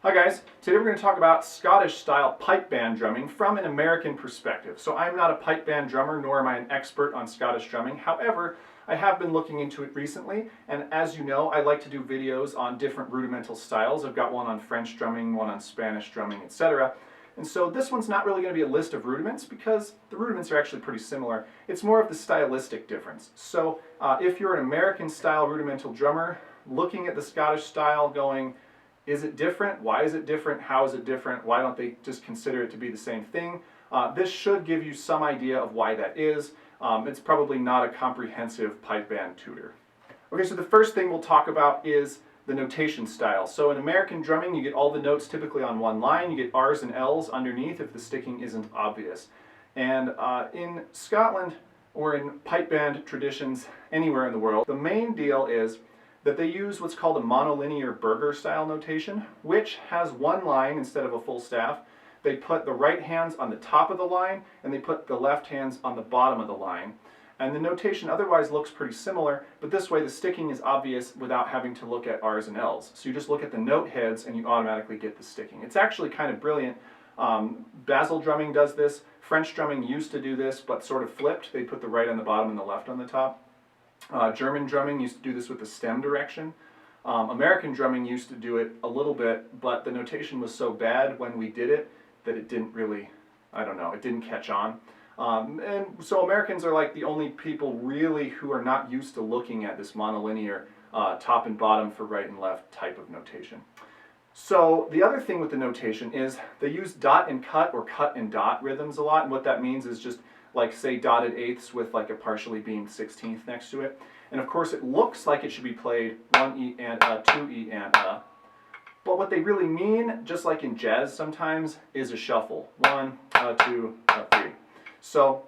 Hi guys, today we're going to talk about Scottish style pipe band drumming from an American perspective. So I'm not a pipe band drummer, nor am I an expert on Scottish drumming. However, I have been looking into it recently, and as you know, I like to do videos on different rudimental styles. I've got one on French drumming, one on Spanish drumming, etc. And so this one's not really going to be a list of rudiments because the rudiments are actually pretty similar. It's more of the stylistic difference. So if you're an American style rudimental drummer, looking at the Scottish style going, is it different? Why is it different? How is it different? Why don't they just consider it to be the same thing? This should give you some idea of why that is. It's probably not a comprehensive pipe band tutor. Okay, so the first thing we'll talk about is the notation style. So in American drumming, you get all the notes typically on one line. You get R's and L's underneath if the sticking isn't obvious. And in Scotland, or in pipe band traditions anywhere in the world, the main deal is that they use what's called a monolinear Berger style notation, which has one line instead of a full staff. They put the right hands on the top of the line and they put the left hands on the bottom of the line. And the notation otherwise looks pretty similar, but this way the sticking is obvious without having to look at R's and L's. So you just look at the note heads and you automatically get the sticking. It's actually kind of brilliant. Basil drumming does this. French drumming used to do this, but sort of flipped. They put the right on the bottom and the left on the top. German drumming used to do this with the stem direction. American drumming used to do it a little bit, but the notation was so bad when we did it that it didn't really, I don't know, it didn't catch on. And so Americans are like the only people really who are not used to looking at this monolinear top and bottom for right and left type of notation. So the other thing with the notation is they use dot and cut or cut and dot rhythms a lot, and what that means is just like say dotted eighths with like a partially beamed 16th next to it. And of course it looks like it should be played 1E and 2E and but what they really mean, just like in jazz sometimes, is a shuffle. 1, 2, 3. So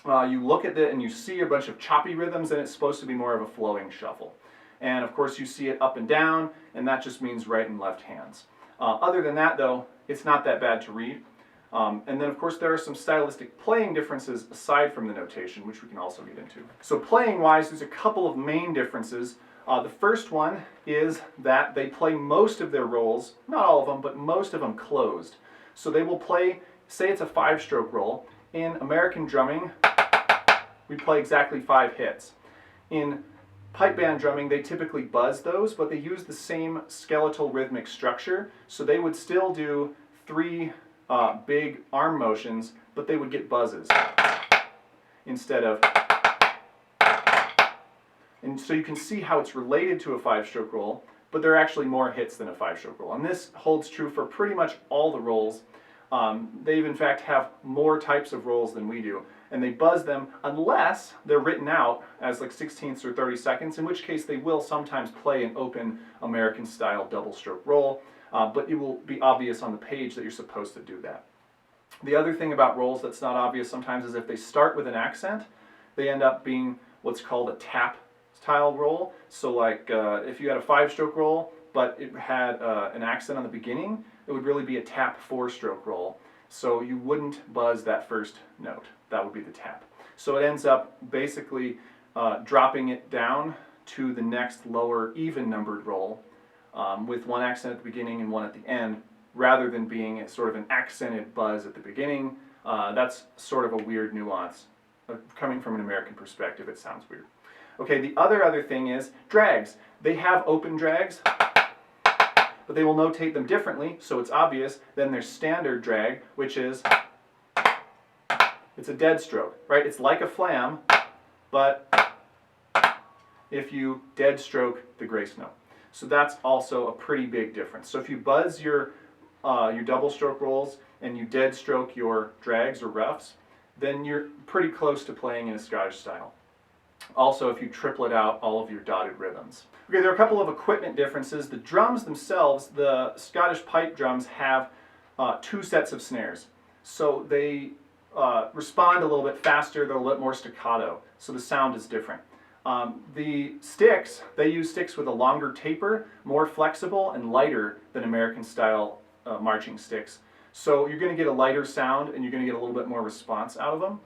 you look at it and you see a bunch of choppy rhythms and it's supposed to be more of a flowing shuffle. And of course you see it up and down, and that just means right and left hands. Other than that though, it's not that bad to read. And then of course there are some stylistic playing differences aside from the notation, which we can also get into. So playing wise, there's a couple of main differences. The first one is that they play most of their rolls, not all of them, but most of them closed. So they will play, say it's a 5-stroke roll. In American drumming, we play exactly 5 hits. In pipe band drumming, they typically buzz those, but they use the same skeletal rhythmic structure. So they would still do 3 big arm motions, but they would get buzzes instead of. And so you can see how it's related to a 5-stroke roll, but there are actually more hits than a 5-stroke roll. And this holds true for pretty much all the rolls. They in fact have more types of rolls than we do, and they buzz them unless they're written out as like 16ths or 30 seconds, in which case they will sometimes play an open American style double stroke roll, but it will be obvious on the page that you're supposed to do that. The other thing about rolls that's not obvious sometimes is if they start with an accent, they end up being what's called a tap style roll. So like if you had a 5-stroke roll but it had an accent on the beginning, it would really be a tap 4-stroke roll. So you wouldn't buzz that first note. That would be the tap. So it ends up basically dropping it down to the next lower even numbered roll with one accent at the beginning and one at the end, rather than being a sort of an accented buzz at the beginning. That's sort of a weird nuance. Coming from an American perspective, it sounds weird. Okay, the other thing is drags. They have open drags, but they will notate them differently, so it's obvious, than their standard drag, which is, it's a dead stroke, right? It's like a flam, but if you dead stroke the grace note. So that's also a pretty big difference. So if you buzz your double stroke rolls and you dead stroke your drags or roughs, then you're pretty close to playing in a Scottish style. Also, if you triplet out all of your dotted rhythms. Okay, there are a couple of equipment differences. The drums themselves, the Scottish pipe drums have 2 sets of snares. So they respond a little bit faster, they're a little more staccato, so the sound is different. The sticks, they use sticks with a longer taper, more flexible and lighter than American style marching sticks. So you're going to get a lighter sound and you're going to get a little bit more response out of them.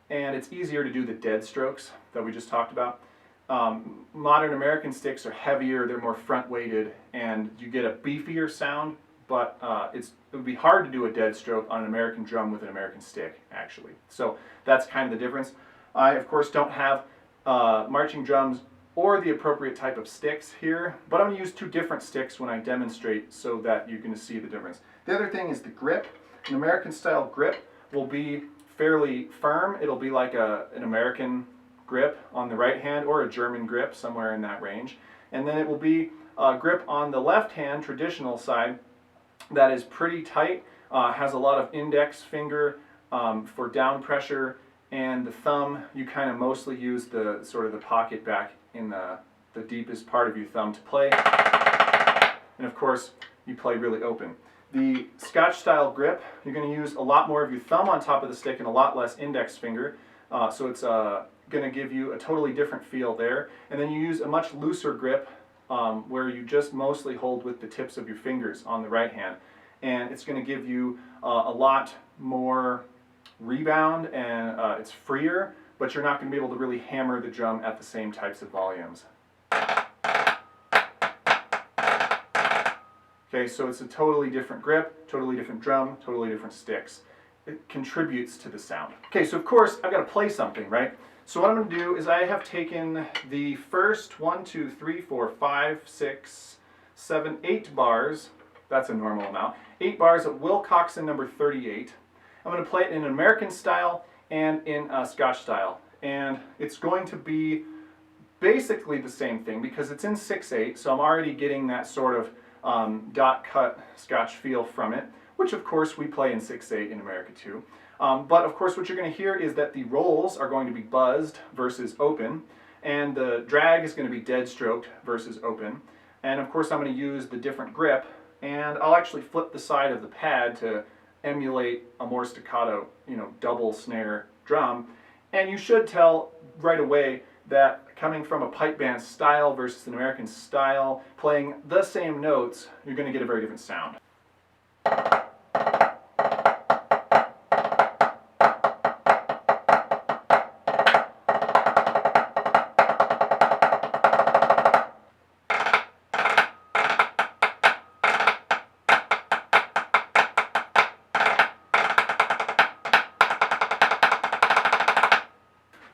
And it's easier to do the dead strokes that we just talked about. Modern American sticks are heavier, they're more front weighted, and you get a beefier sound, but it would be hard to do a dead stroke on an American drum with an American stick, actually. So that's kind of the difference. I, of course, don't have marching drums or the appropriate type of sticks here, but I'm going to use two different sticks when I demonstrate so that you're going to see the difference. The other thing is the grip. An American style grip will be fairly firm. It'll be like an American grip on the right hand or a German grip, somewhere in that range. And then it will be a grip on the left hand, traditional side, that is pretty tight, has a lot of index finger for down pressure, and the thumb, you kind of mostly use the sort of the pocket back in the deepest part of your thumb to play. And of course, you play really open. The Scotch style grip, you're going to use a lot more of your thumb on top of the stick and a lot less index finger. So it's going to give you a totally different feel there. And then you use a much looser grip where you just mostly hold with the tips of your fingers on the right hand. And it's going to give you a lot more rebound, and it's freer, but you're not going to be able to really hammer the drum at the same types of volumes. Okay, so it's a totally different grip, totally different drum, totally different sticks. It contributes to the sound. Okay, so of course I've got to play something, right? So what I'm going to do is I have taken the first 8 bars, that's a normal amount, 8 bars of Wilcoxon number 38. I'm going to play it in an American style and in a Scotch style. And it's going to be basically the same thing because it's in 6/8, so I'm already getting that sort of dot cut Scotch feel from it, which of course we play in 6/8 in America too. But of course what you're going to hear is that the rolls are going to be buzzed versus open, and the drag is going to be dead stroked versus open. And of course I'm going to use the different grip, and I'll actually flip the side of the pad to emulate a more staccato, double snare drum. And you should tell right away that coming from a pipe band style versus an American style, playing the same notes, you're going to get a very different sound.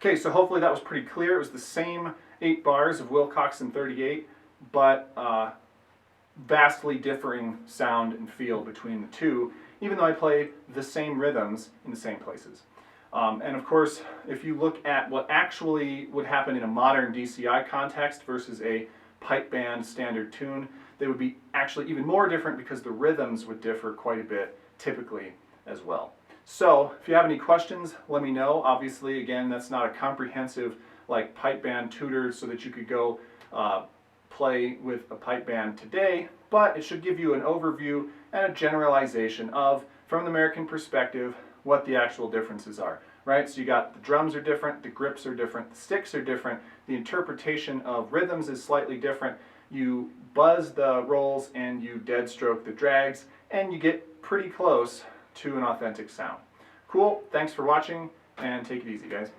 Okay, so hopefully that was pretty clear. It was the same 8 bars of Wilcoxon 38, but vastly differing sound and feel between the two, even though I play the same rhythms in the same places. And of course, if you look at what actually would happen in a modern DCI context versus a pipe band standard tune, they would be actually even more different because the rhythms would differ quite a bit typically as well. So if you have any questions, let me know. Obviously, again, that's not a comprehensive like pipe band tutor so that you could go play with a pipe band today, but it should give you an overview and a generalization of, from the American perspective, what the actual differences are, right? So you got the drums are different, the grips are different, the sticks are different, the interpretation of rhythms is slightly different, you buzz the rolls and you dead stroke the drags, and you get pretty close to an authentic sound. Cool, thanks for watching, and take it easy, guys.